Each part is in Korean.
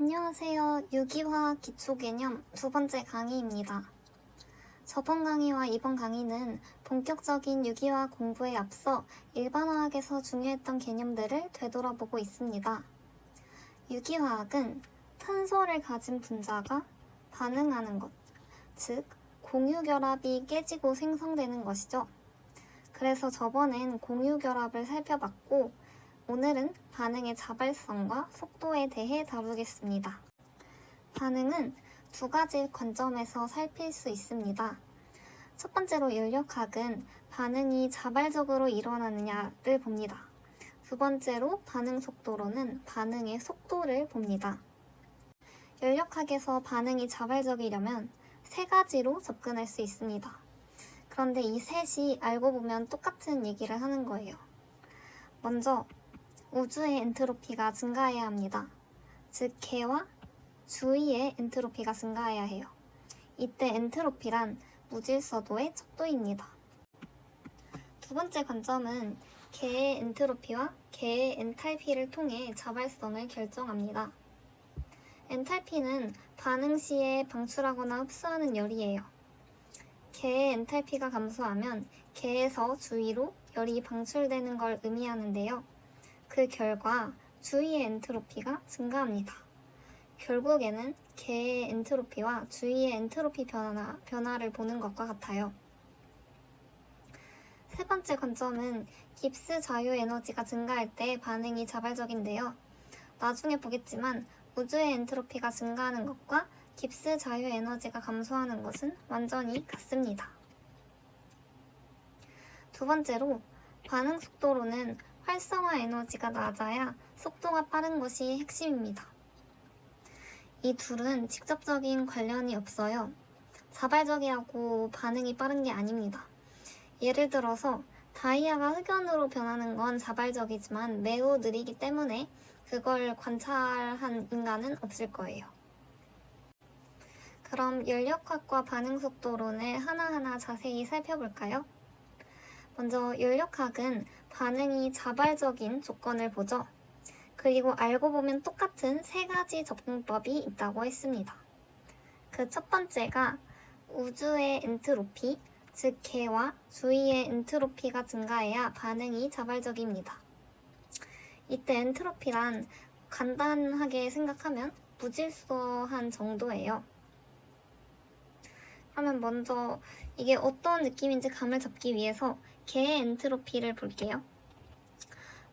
안녕하세요. 유기화학 기초개념 두 번째 강의입니다. 저번 강의와 이번 강의는 본격적인 유기화학 공부에 앞서 일반화학에서 중요했던 개념들을 되돌아보고 있습니다. 유기화학은 탄소를 가진 분자가 반응하는 것, 즉 공유결합이 깨지고 생성되는 것이죠. 그래서 저번엔 공유결합을 살펴봤고 오늘은 반응의 자발성과 속도에 대해 다루겠습니다. 반응은 두 가지 관점에서 살필 수 있습니다. 첫 번째로 연력학은 반응이 자발적으로 일어나느냐를 봅니다. 두 번째로 반응 속도로는 반응의 속도를 봅니다. 연력학에서 반응이 자발적이려면 세 가지로 접근할 수 있습니다. 그런데 이 셋이 알고 보면 똑같은 얘기를 하는 거예요. 먼저 우주의 엔트로피가 증가해야 합니다. 즉 개와 주위의 엔트로피가 증가해야 해요. 이때 엔트로피란 무질서도의 척도입니다. 두 번째 관점은 개의 엔트로피와 개의 엔탈피를 통해 자발성을 결정합니다. 엔탈피는 반응 시에 방출하거나 흡수하는 열이에요. 개의 엔탈피가 감소하면 개에서 주위로 열이 방출되는 걸 의미하는데요. 그 결과 주위의 엔트로피가 증가합니다. 결국에는 개의 엔트로피와 주위의 엔트로피 변화를 보는 것과 같아요. 세 번째 관점은 깁스 자유 에너지가 증가할 때 반응이 자발적인데요. 나중에 보겠지만 우주의 엔트로피가 증가하는 것과 깁스 자유 에너지가 감소하는 것은 완전히 같습니다. 두 번째로 반응 속도로는 활성화 에너지가 낮아야 속도가 빠른 것이 핵심입니다. 이 둘은 직접적인 관련이 없어요. 자발적이라고 반응이 빠른 게 아닙니다. 예를 들어서 다이아가 흑연으로 변하는 건 자발적이지만 매우 느리기 때문에 그걸 관찰한 인간은 없을 거예요. 그럼 연력학과 반응 속도론을 하나하나 자세히 살펴볼까요? 먼저 연력학은 반응이 자발적인 조건을 보죠. 그리고 알고 보면 똑같은 세 가지 접근법이 있다고 했습니다. 그 첫 번째가 우주의 엔트로피, 즉 개와 주위의 엔트로피가 증가해야 반응이 자발적입니다. 이때 엔트로피란 간단하게 생각하면 무질서한 정도예요. 그러면 먼저 이게 어떤 느낌인지 감을 잡기 위해서 개의 엔트로피를 볼게요.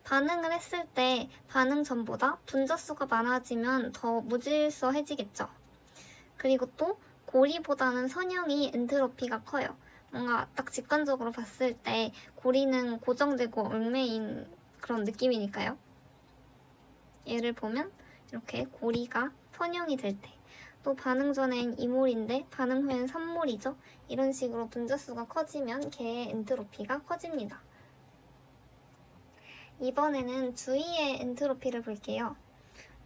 반응을 했을 때 반응 전보다 분자수가 많아지면 더 무질서해지겠죠. 그리고 또 고리보다는 선형이 엔트로피가 커요. 뭔가 딱 직관적으로 봤을 때 고리는 고정되고 얽매인 그런 느낌이니까요. 예를 보면 이렇게 고리가 선형이 될 때, 또 반응 전엔 2몰인데 반응 후엔 3몰이죠. 이런 식으로 분자수가 커지면 개의 엔트로피가 커집니다. 이번에는 주위의 엔트로피를 볼게요.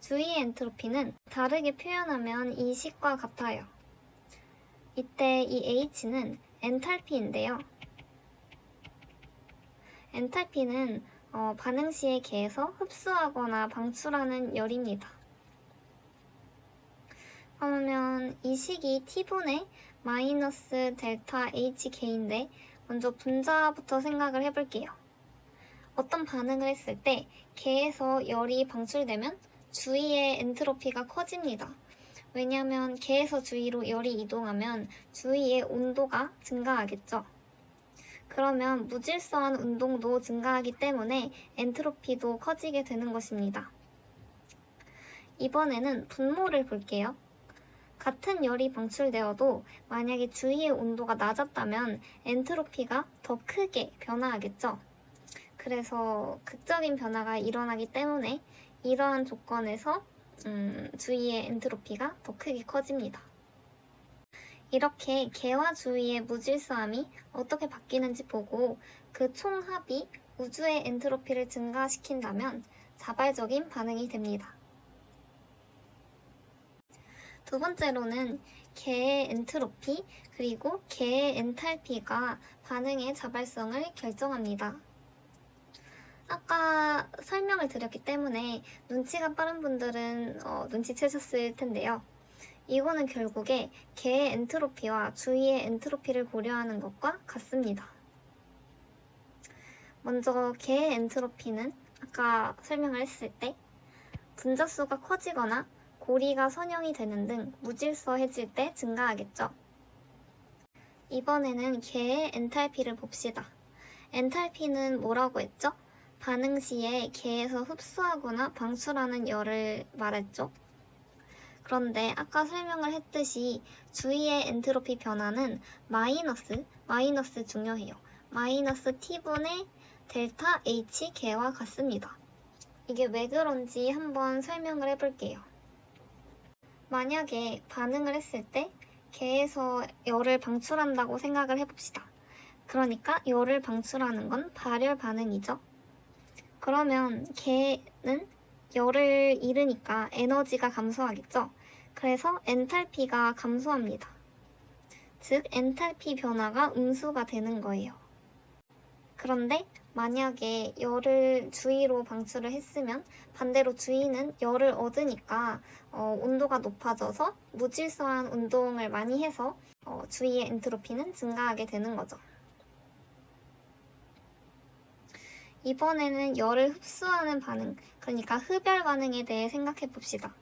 주위의 엔트로피는 다르게 표현하면 이 식과 같아요. 이때 이 H는 엔탈피인데요. 엔탈피는 반응 시에 개에서 흡수하거나 방출하는 열입니다. 그러면 이 식이 T분의 마이너스 델타 HK인데 먼저 분자부터 생각을 해볼게요. 어떤 반응을 했을 때 개에서 열이 방출되면 주위의 엔트로피가 커집니다. 왜냐하면 개에서 주위로 열이 이동하면 주위의 온도가 증가하겠죠. 그러면 무질서한 운동도 증가하기 때문에 엔트로피도 커지게 되는 것입니다. 이번에는 분모를 볼게요. 같은 열이 방출되어도 만약에 주위의 온도가 낮았다면 엔트로피가 더 크게 변화하겠죠. 그래서 극적인 변화가 일어나기 때문에 이러한 조건에서 주위의 엔트로피가 더 크게 커집니다. 이렇게 개와 주위의 무질서함이 어떻게 바뀌는지 보고 그 총합이 우주의 엔트로피를 증가시킨다면 자발적인 반응이 됩니다. 두 번째로는 개의 엔트로피 그리고 개의 엔탈피가 반응의 자발성을 결정합니다. 아까 설명 설명을 드렸기 때문에 눈치가 빠른 분들은 눈치채셨을 텐데요. 이거는 결국에 개의 엔트로피와 주위의 엔트로피를 고려하는 것과 같습니다. 먼저 개의 엔트로피는 아까 설명을 했을 때 분자수가 커지거나 고리가 선형이 되는 등 무질서해질 때 증가하겠죠. 이번에는 개의 엔탈피를 봅시다. 엔탈피는 뭐라고 했죠? 반응 시에 개에서 흡수하거나 방출하는 열을 말했죠. 그런데 아까 설명을 했듯이 주위의 엔트로피 변화는 마이너스 중요해요. 마이너스 t분의 델타 H 개와 같습니다. 이게 왜 그런지 한번 설명을 해볼게요. 만약에 반응을 했을 때 개에서 열을 방출한다고 생각을 해봅시다. 그러니까 열을 방출하는 건 발열 반응이죠. 그러면 개는 열을 잃으니까 에너지가 감소하겠죠. 그래서 엔탈피가 감소합니다. 즉 엔탈피 변화가 음수가 되는 거예요. 그런데 만약에 열을 주위로 방출을 했으면 반대로 주위는 열을 얻으니까 온도가 높아져서 무질서한 운동을 많이 해서 주위의 엔트로피는 증가하게 되는 거죠. 이번에는 열을 흡수하는 반응, 그러니까 흡열 반응에 대해 생각해 봅시다.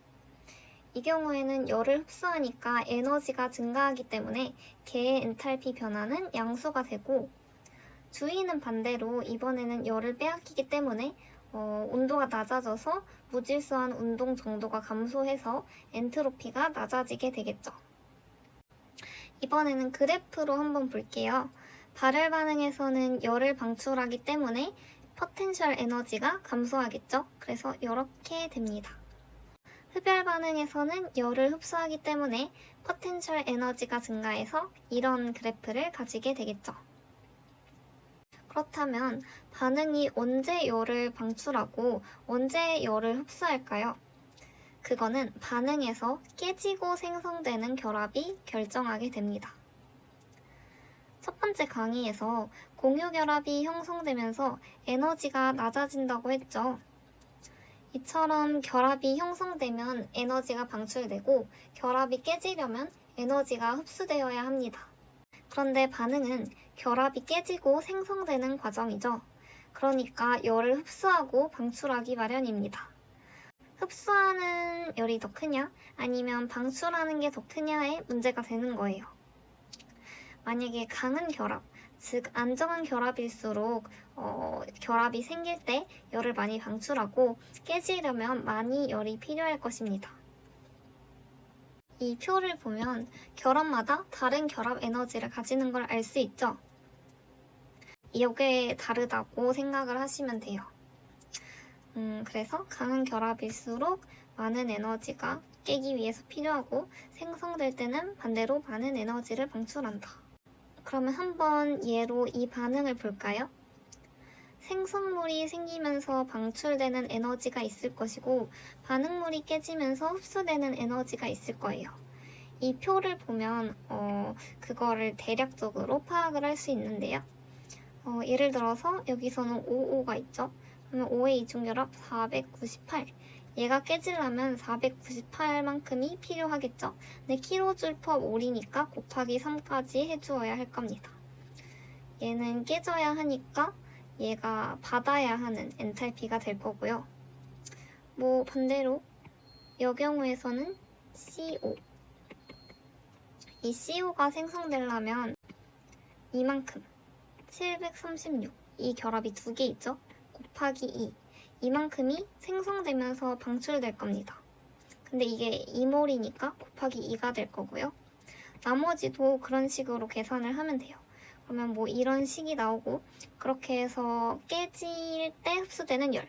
이 경우에는 열을 흡수하니까 에너지가 증가하기 때문에 개의 엔탈피 변화는 양수가 되고, 주위는 반대로 이번에는 열을 빼앗기기 때문에 온도가 낮아져서 무질서한 운동 정도가 감소해서 엔트로피가 낮아지게 되겠죠. 이번에는 그래프로 한번 볼게요. 발열 반응에서는 열을 방출하기 때문에 포텐셜 에너지가 감소하겠죠. 그래서 이렇게 됩니다. 흡열 반응에서는 열을 흡수하기 때문에 포텐셜 에너지가 증가해서 이런 그래프를 가지게 되겠죠. 그렇다면 반응이 언제 열을 방출하고 언제 열을 흡수할까요? 그거는 반응에서 깨지고 생성되는 결합이 결정하게 됩니다. 첫 번째 강의에서 공유 결합이 형성되면서 에너지가 낮아진다고 했죠. 이처럼 결합이 형성되면 에너지가 방출되고 결합이 깨지려면 에너지가 흡수되어야 합니다. 그런데 반응은 결합이 깨지고 생성되는 과정이죠. 그러니까 열을 흡수하고 방출하기 마련입니다. 흡수하는 열이 더 크냐 아니면 방출하는 게 더 크냐의 문제가 되는 거예요. 만약에 강한 결합, 즉 안정한 결합일수록 결합이 생길 때 열을 많이 방출하고 깨지려면 많이 열이 필요할 것입니다. 이 표를 보면 결합마다 다른 결합 에너지를 가지는 걸 알 수 있죠. 이게 다르다고 생각을 하시면 돼요. 그래서 강한 결합일수록 많은 에너지가 깨기 위해서 필요하고 생성될 때는 반대로 많은 에너지를 방출한다. 그러면 한번 예로 이 반응을 볼까요? 생성물이 생기면서 방출되는 에너지가 있을 것이고 반응물이 깨지면서 흡수되는 에너지가 있을 거예요. 이 표를 보면 그거를 대략적으로 파악을 할 수 있는데요. 예를 들어서 여기서는 55가 있죠. 그러면 5의 이중결합 498. 얘가 깨지려면 498만큼이 필요하겠죠. 근데 kJ/몰이니까 곱하기 3까지 해주어야 할 겁니다. 얘는 깨져야 하니까 얘가 받아야 하는 엔탈피가 될 거고요. 뭐 반대로 이 경우에서는 CO. 이 CO가 생성되려면 이만큼 736. 이 결합이 두 개 있죠. 곱하기 2. 이만큼이 생성되면서 방출될 겁니다. 근데 이게 2몰이니까 곱하기 2가 될 거고요. 나머지도 그런 식으로 계산을 하면 돼요. 그러면 뭐 이런 식이 나오고 그렇게 해서 깨질 때 흡수되는 열,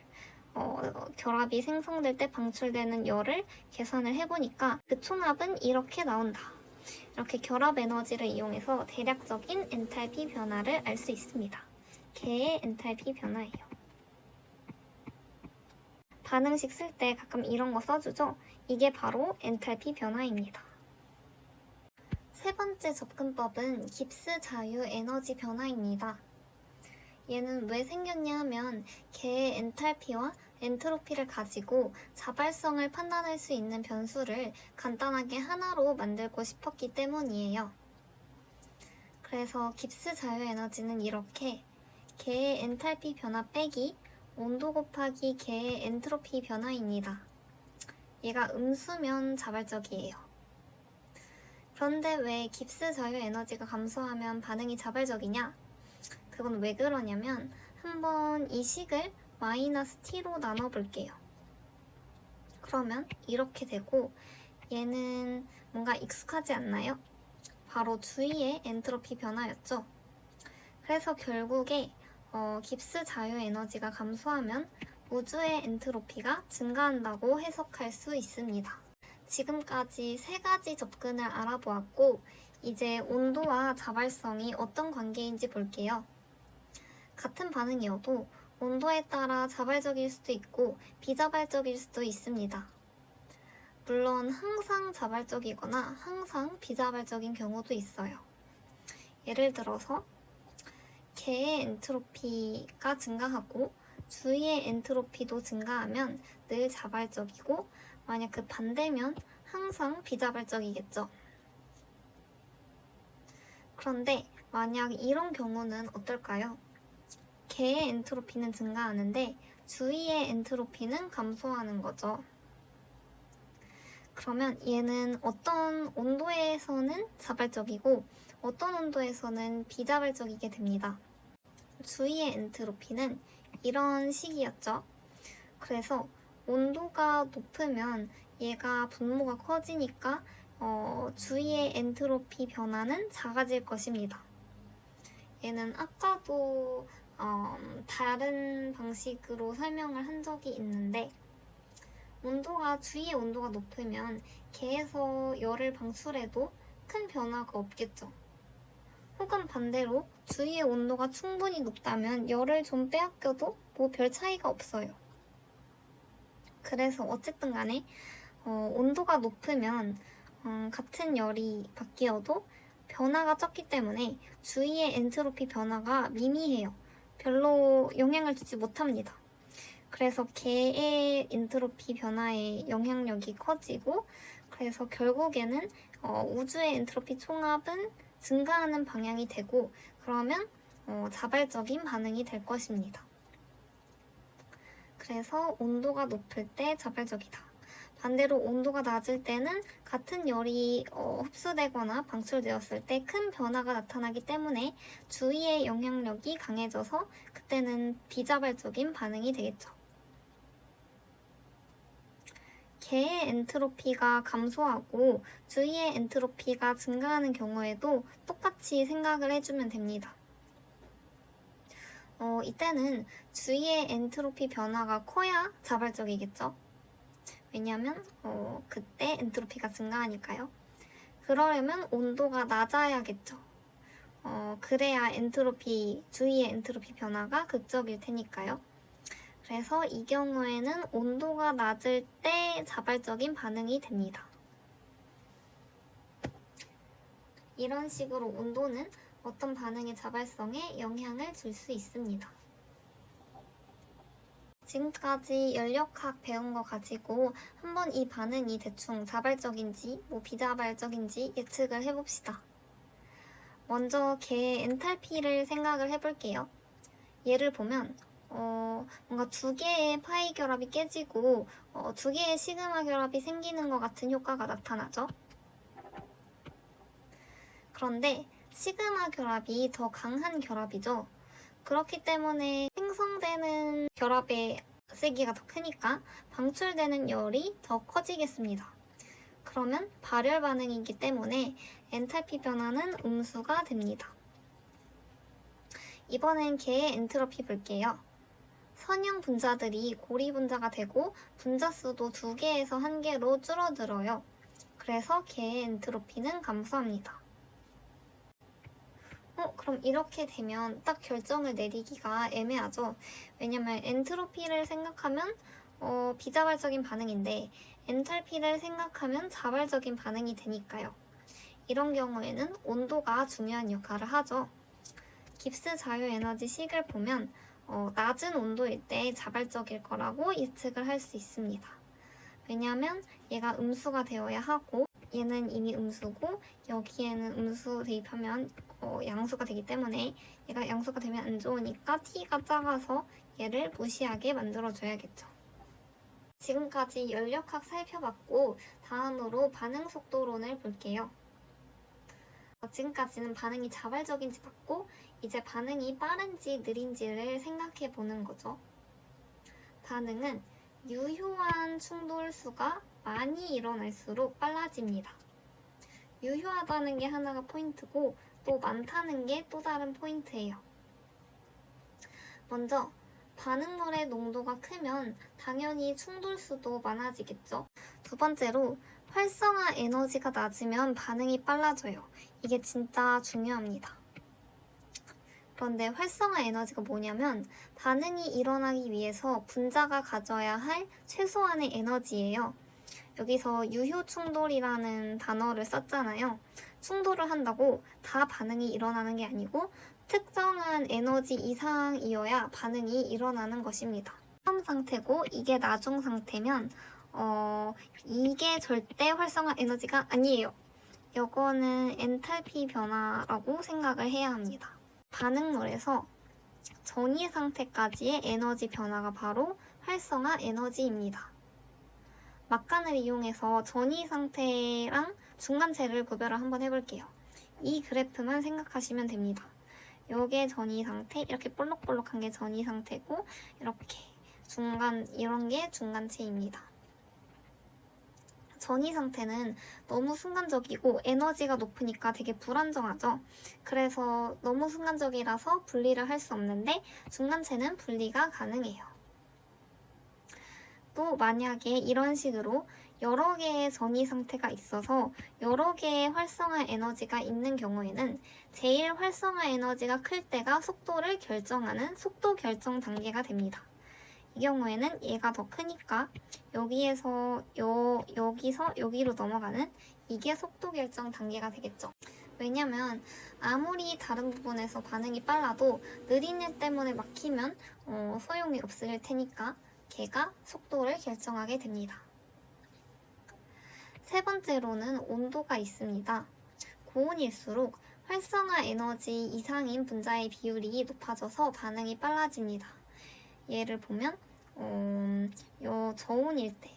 결합이 생성될 때 방출되는 열을 계산을 해보니까 그 총합은 이렇게 나온다. 이렇게 결합 에너지를 이용해서 대략적인 엔탈피 변화를 알 수 있습니다. 개의 엔탈피 변화예요. 반응식 쓸 때 가끔 이런 거 써주죠? 이게 바로 엔탈피 변화입니다. 세 번째 접근법은 깁스 자유 에너지 변화입니다. 얘는 왜 생겼냐 하면 개의 엔탈피와 엔트로피를 가지고 자발성을 판단할 수 있는 변수를 간단하게 하나로 만들고 싶었기 때문이에요. 그래서 깁스 자유에너지는 이렇게 개의 엔탈피 변화 빼기 온도 곱하기 개의 엔트로피 변화입니다. 얘가 음수면 자발적이에요. 그런데 왜 깁스 자유에너지가 감소하면 반응이 자발적이냐? 그건 왜 그러냐면 한번 이 식을 마이너스 t로 나눠볼게요. 그러면 이렇게 되고 얘는 뭔가 익숙하지 않나요? 바로 주위의 엔트로피 변화였죠. 그래서 결국에 깁스 자유에너지가 감소하면 우주의 엔트로피가 증가한다고 해석할 수 있습니다. 지금까지 세 가지 접근을 알아보았고 이제 온도와 자발성이 어떤 관계인지 볼게요. 같은 반응이어도 온도에 따라 자발적일 수도 있고 비자발적일 수도 있습니다. 물론 항상 자발적이거나 항상 비자발적인 경우도 있어요. 예를 들어서 개의 엔트로피가 증가하고 주위의 엔트로피도 증가하면 늘 자발적이고 만약 그 반대면 항상 비자발적이겠죠. 그런데 만약 이런 경우는 어떨까요? 개의 엔트로피는 증가하는데 주위의 엔트로피는 감소하는 거죠. 그러면 얘는 어떤 온도에서는 자발적이고 어떤 온도에서는 비자발적이게 됩니다. 주위의 엔트로피는 이런 식이었죠. 그래서 온도가 높으면 얘가 분모가 커지니까 주위의 엔트로피 변화는 작아질 것입니다. 얘는 아까도 다른 방식으로 설명을 한 적이 있는데 주위의 온도가 높으면 개에서 열을 방출해도 큰 변화가 없겠죠. 혹은 반대로 주위의 온도가 충분히 높다면 열을 좀 빼앗겨도 뭐 별 차이가 없어요. 그래서 어쨌든 간에 온도가 높으면 같은 열이 바뀌어도 변화가 적기 때문에 주위의 엔트로피 변화가 미미해요. 별로 영향을 주지 못합니다. 그래서 개의 엔트로피 변화에 영향력이 커지고 그래서 결국에는 우주의 엔트로피 총합은 증가하는 방향이 되고 그러면 자발적인 반응이 될 것입니다. 그래서 온도가 높을 때 자발적이다. 반대로 온도가 낮을 때는 같은 열이 흡수되거나 방출되었을 때 큰 변화가 나타나기 때문에 주위의 영향력이 강해져서 그때는 비자발적인 반응이 되겠죠. 개의 엔트로피가 감소하고 주위의 엔트로피가 증가하는 경우에도 똑같이 생각을 해주면 됩니다. 이때는 주위의 엔트로피 변화가 커야 자발적이겠죠. 왜냐하면 그때 엔트로피가 증가하니까요. 그러려면 온도가 낮아야겠죠. 그래야 주위의 엔트로피 변화가 극적일 테니까요. 그래서 이 경우에는 온도가 낮을 때 자발적인 반응이 됩니다. 이런 식으로 온도는 어떤 반응의 자발성에 영향을 줄 수 있습니다. 지금까지 연력학 배운 거 가지고 한번 이 반응이 대충 자발적인지 비자발적인지 예측을 해봅시다. 먼저 개의 엔탈피를 생각을 해볼게요. 예를 보면 뭔가 두 개의 파이 결합이 깨지고 두 개의 시그마 결합이 생기는 것 같은 효과가 나타나죠. 그런데 시그마 결합이 더 강한 결합이죠. 그렇기 때문에 생성되는 결합의 세기가 더 크니까 방출되는 열이 더 커지겠습니다. 그러면 발열 반응이기 때문에 엔탈피 변화는 음수가 됩니다. 이번엔 개의 엔트로피 볼게요. 선형 분자들이 고리 분자가 되고 분자 수도 2개에서 1개로 줄어들어요. 그래서 개의 엔트로피는 감소합니다. 그럼 이렇게 되면 딱 결정을 내리기가 애매하죠. 왜냐면 엔트로피를 생각하면 비자발적인 반응인데 엔탈피를 생각하면 자발적인 반응이 되니까요. 이런 경우에는 온도가 중요한 역할을 하죠. 깁스 자유 에너지 식을 보면 낮은 온도일 때 자발적일 거라고 예측을 할 수 있습니다. 왜냐하면 얘가 음수가 되어야 하고 얘는 이미 음수고 여기에는 음수 대입하면 양수가 되기 때문에 얘가 양수가 되면 안 좋으니까 T가 작아서 얘를 무시하게 만들어줘야겠죠. 지금까지 연력학 살펴봤고 다음으로 반응 속도론을 볼게요. 지금까지는 반응이 자발적인지 봤고 이제 반응이 빠른지 느린지를 생각해 보는 거죠. 반응은 유효한 충돌수가 많이 일어날수록 빨라집니다. 유효하다는 게 하나가 포인트고 또 많다는 게 또 다른 포인트예요. 먼저 반응물의 농도가 크면 당연히 충돌수도 많아지겠죠. 두 번째로 활성화 에너지가 낮으면 반응이 빨라져요. 이게 진짜 중요합니다. 그런데 활성화 에너지가 뭐냐면 반응이 일어나기 위해서 분자가 가져야 할 최소한의 에너지예요. 여기서 유효 충돌이라는 단어를 썼잖아요. 충돌을 한다고 다 반응이 일어나는 게 아니고 특정한 에너지 이상이어야 반응이 일어나는 것입니다. 처음 상태고 이게 나중 상태면 이게 절대 활성화 에너지가 아니에요. 이거는 엔탈피 변화라고 생각을 해야 합니다. 반응물에서 전이 상태까지의 에너지 변화가 바로 활성화 에너지입니다. 막간을 이용해서 전이 상태랑 중간체를 구별을 한번 해볼게요. 이 그래프만 생각하시면 됩니다. 요게 전이 상태, 이렇게 볼록볼록한 게 전이 상태고 이렇게 이런 게 중간체입니다. 전이 상태는 너무 순간적이고 에너지가 높으니까 되게 불안정하죠. 그래서 너무 순간적이라서 분리를 할 수 없는데 중간체는 분리가 가능해요. 또 만약에 이런 식으로 여러 개의 전이 상태가 있어서 여러 개의 활성화 에너지가 있는 경우에는 제일 활성화 에너지가 클 때가 속도를 결정하는 속도 결정 단계가 됩니다. 이 경우에는 얘가 더 크니까 여기서 여기로 넘어가는 이게 속도 결정 단계가 되겠죠. 왜냐면 아무리 다른 부분에서 반응이 빨라도 느린 일 때문에 막히면 소용이 없을 테니까 걔가 속도를 결정하게 됩니다. 세 번째로는 온도가 있습니다. 고온일수록 활성화 에너지 이상인 분자의 비율이 높아져서 반응이 빨라집니다. 얘를 보면 요 저온일 때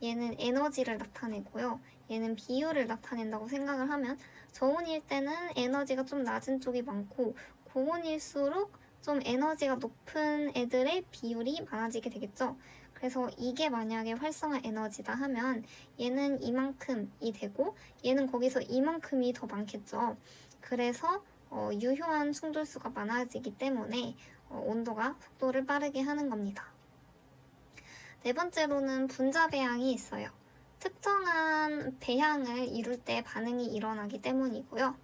얘는 에너지를 나타내고요. 얘는 비율을 나타낸다고 생각을 하면 저온일 때는 에너지가 좀 낮은 쪽이 많고 고온일수록 좀 에너지가 높은 애들의 비율이 많아지게 되겠죠. 그래서 이게 만약에 활성화 에너지다 하면 얘는 이만큼이 되고 얘는 거기서 이만큼이 더 많겠죠. 그래서 유효한 충돌수가 많아지기 때문에 온도가 속도를 빠르게 하는 겁니다. 네 번째로는 분자 배양이 있어요. 특정한 배양을 이룰 때 반응이 일어나기 때문이고요.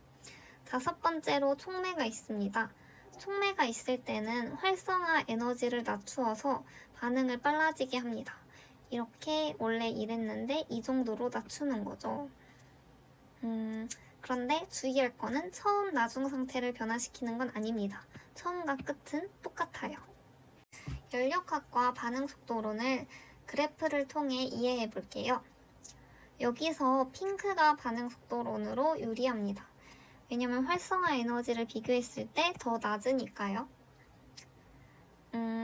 다섯 번째로 촉매가 있습니다. 촉매가 있을 때는 활성화 에너지를 낮추어서 반응을 빨라지게 합니다. 이렇게 원래 이랬는데 이 정도로 낮추는 거죠. 그런데 주의할 거는 처음 나중 상태를 변화시키는 건 아닙니다. 처음과 끝은 똑같아요. 연력학과 반응 속도론을 그래프를 통해 이해해 볼게요. 여기서 핑크가 반응 속도론으로 유리합니다. 왜냐면 활성화 에너지를 비교했을 때 더 낮으니까요.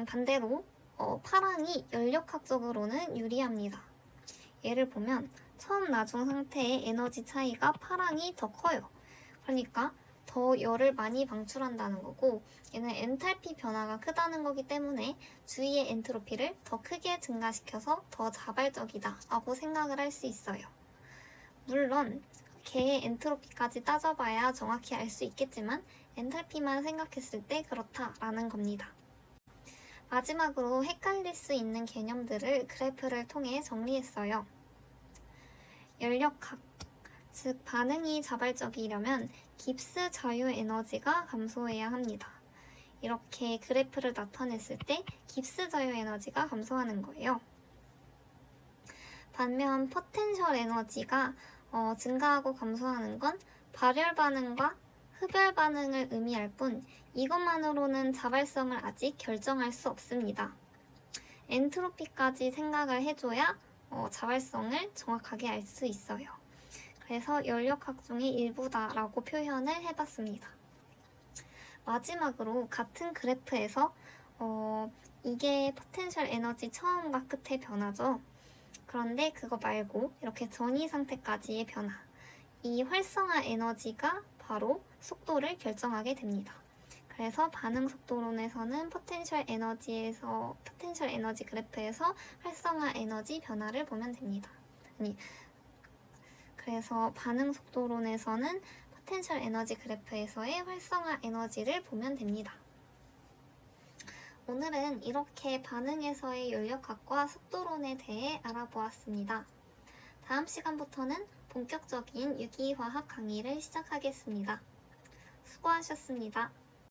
반대로 파랑이 연력학적으로는 유리합니다. 예를 보면 처음 나중 상태의 에너지 차이가 파랑이 더 커요. 그러니까 더 열을 많이 방출한다는 거고 얘는 엔탈피 변화가 크다는 거기 때문에 주위의 엔트로피를 더 크게 증가시켜서 더 자발적이다 라고 생각을 할 수 있어요. 물론 걔의 엔트로피까지 따져봐야 정확히 알 수 있겠지만 엔탈피만 생각했을 때 그렇다라는 겁니다. 마지막으로 헷갈릴 수 있는 개념들을 그래프를 통해 정리했어요. 연력학, 즉 반응이 자발적이려면 깁스 자유 에너지가 감소해야 합니다. 이렇게 그래프를 나타냈을 때 깁스 자유 에너지가 감소하는 거예요. 반면 포텐셜 에너지가 증가하고 감소하는 건 발열 반응과 흡열 반응을 의미할 뿐 이것만으로는 자발성을 아직 결정할 수 없습니다. 엔트로피까지 생각을 해줘야 자발성을 정확하게 알 수 있어요. 그래서 연력학 중의 일부다라고 표현을 해봤습니다. 마지막으로 같은 그래프에서 이게 포텐셜 에너지 처음과 끝의 변화죠. 그런데 그거 말고 이렇게 전이 상태까지의 변화, 이 활성화 에너지가 바로 속도를 결정하게 됩니다. 그래서 반응 속도론에서는 포텐셜 에너지 그래프에서 활성화 에너지 변화를 보면 됩니다. 그래서 반응 속도론에서는 포텐셜 에너지 그래프에서의 활성화 에너지를 보면 됩니다. 오늘은 이렇게 반응에서의 연력학과 속도론에 대해 알아보았습니다. 다음 시간부터는 본격적인 유기화학 강의를 시작하겠습니다. 수고하셨습니다.